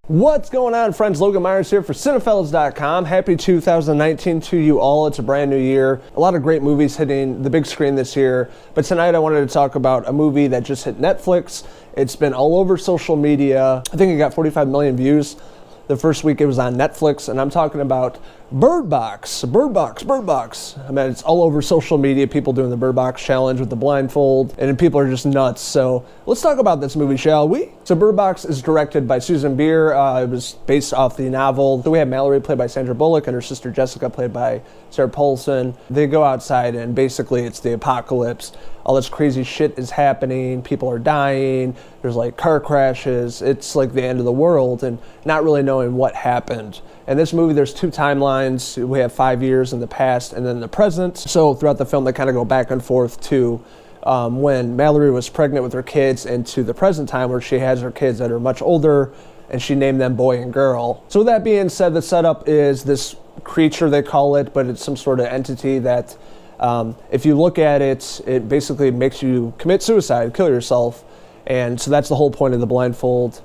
What's going on, friends? Logan Myers here for Cinephellas.com. Happy 2019 to you all. It's a brand new year. A lot of great movies hitting the big screen this year. But tonight I wanted to talk about a movie that just hit Netflix. It's been all over social media. I think it got 45 million views the first week it was on Netflix, and I'm talking about Bird Box. Bird Box. I mean, it's all over social media, people doing the Bird Box challenge with the blindfold, and people are just nuts. So let's talk about this movie, shall we? So Bird Box is directed by Susan Bier. It was based off the novel. So we have Mallory, played by Sandra Bullock, and her sister Jessica, played by Sarah Paulson. They go outside, and basically it's the apocalypse. All this crazy shit is happening. People are dying. There's like car crashes. It's like the end of the world, and not really knowing what happened. In this movie, there's two timelines. We have 5 years in the past and then the present. So throughout the film, they kind of go back and forth to when Mallory was pregnant with her kids, and to the present time where she has her kids that are much older, and she named them boy and girl. So with that being said, the setup is this creature, they call it, but it's some sort of entity that if you look at it, it basically makes you commit suicide, kill yourself. And so that's the whole point of the blindfold,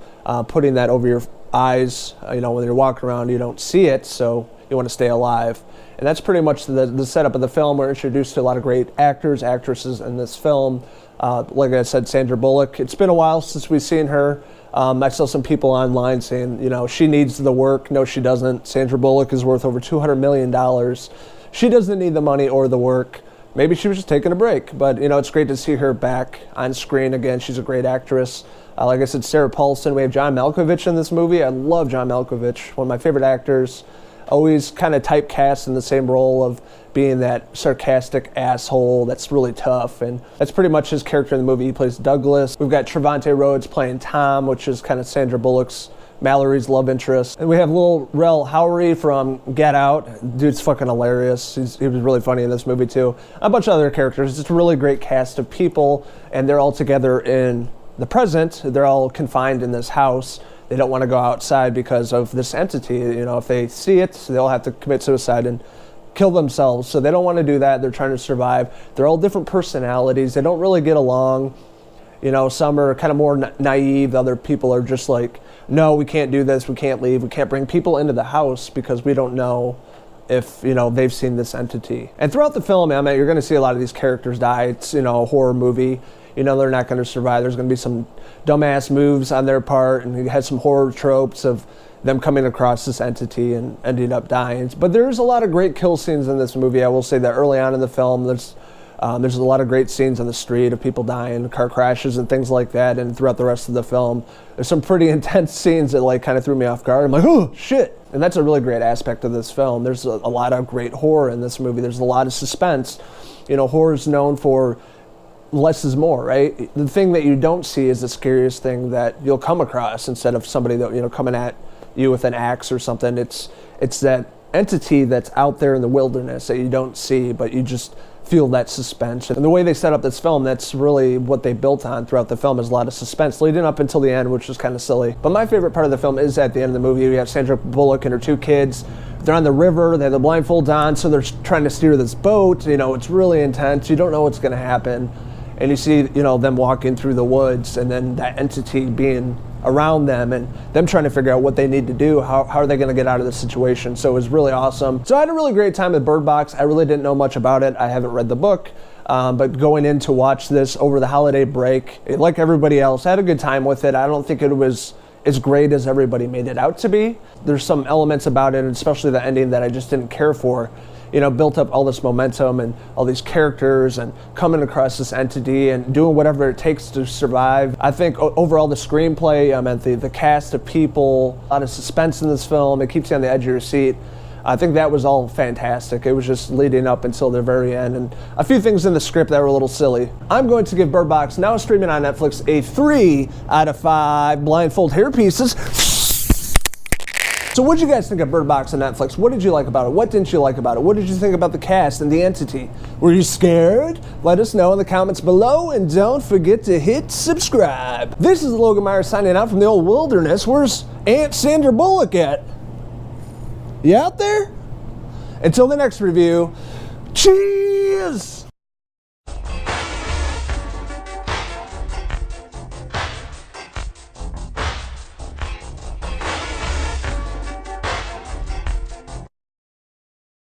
putting that over your eyes. You know, when you're walking around, you don't see it, so you want to stay alive. And that's pretty much the setup of the film. We're introduced to a lot of great actors, actresses in this film. Like I said, Sandra Bullock. It's been a while since we've seen her. I saw some people online saying, you know, she needs the work. No, she doesn't. Sandra Bullock is worth over $200 million. She doesn't need the money or the work. Maybe she was just taking a break, but you know, it's great to see her back on screen again. She's a great actress. Like I said, Sarah Paulson. We have John Malkovich in this movie. I love John Malkovich, one of my favorite actors. Always kind of typecast in the same role of being that sarcastic asshole that's really tough, and that's pretty much his character in the movie. He plays Douglas. We've got Trevante Rhodes playing Tom, which is kind of Sandra Bullock's, Mallory's love interest. And we have Lil Rel Howery from Get Out. Dude's fucking hilarious. He was really funny in this movie too. A bunch of other characters. It's a really great cast of people, and they're all together in the present. They're all confined in this house. They don't want to go outside because of this entity. You know, if they see it, they'll have to commit suicide and kill themselves. So they don't want to do that. They're trying to survive. They're all different personalities. They don't really get along. You know, some are kind of more naive. Other people are just like, no, we can't do this. We can't leave. We can't bring people into the house because we don't know if, you know, they've seen this entity. And throughout the film, I mean, you're going to see a lot of these characters die. It's, you know, a horror movie. You know, they're not going to survive. There's going to be some dumbass moves on their part, and you had some horror tropes of them coming across this entity and ending up dying. But there's a lot of great kill scenes in this movie. I will say that early on in the film, there's a lot of great scenes on the street of people dying, car crashes and things like that. And throughout the rest of the film, there's some pretty intense scenes that like kind of threw me off guard. I'm like, oh shit. And that's a really great aspect of this film. There's a lot of great horror in this movie. There's a lot of suspense. You know, horror is known for less is more, right? The thing that you don't see is the scariest thing that you'll come across, instead of somebody that, you know, coming at you with an axe or something. It's that entity that's out there in the wilderness that you don't see, but you just feel that suspense. And the way they set up this film, that's really what they built on throughout the film, is a lot of suspense leading up until the end, which is kind of silly. But my favorite part of the film is at the end of the movie. We have Sandra Bullock and her two kids. They're on the river. They have the blindfolds on, so they're trying to steer this boat. You know, it's really intense. You don't know what's going to happen. And you see, you know, them walking through the woods, and then that entity being around them, and them trying to figure out what they need to do. How are they going to get out of this situation? So it was really awesome. So I had a really great time with Bird Box. I really didn't know much about it. I haven't read the book, but going in to watch this over the holiday break, like everybody else, I had a good time with it. I don't think it was as great as everybody made it out to be. There's some elements about it, especially the ending, that I just didn't care for. You know, built up all this momentum and all these characters and coming across this entity and doing whatever it takes to survive. I think overall the screenplay, the cast of people, a lot of suspense in this film. It keeps you on the edge of your seat. I think that was all fantastic. It was just leading up until the very end, and a few things in the script that were a little silly. I'm going to give Bird Box, now streaming on Netflix, a 3 out of 5 blindfold hairpieces. So what did you guys think of Bird Box on Netflix? What did you like about it? What didn't you like about it? What did you think about the cast and the entity? Were you scared? Let us know in the comments below, and don't forget to hit subscribe. This is Logan Myers signing out from the old wilderness. Where's Aunt Sandra Bullock at? You out there? Until the next review, cheers!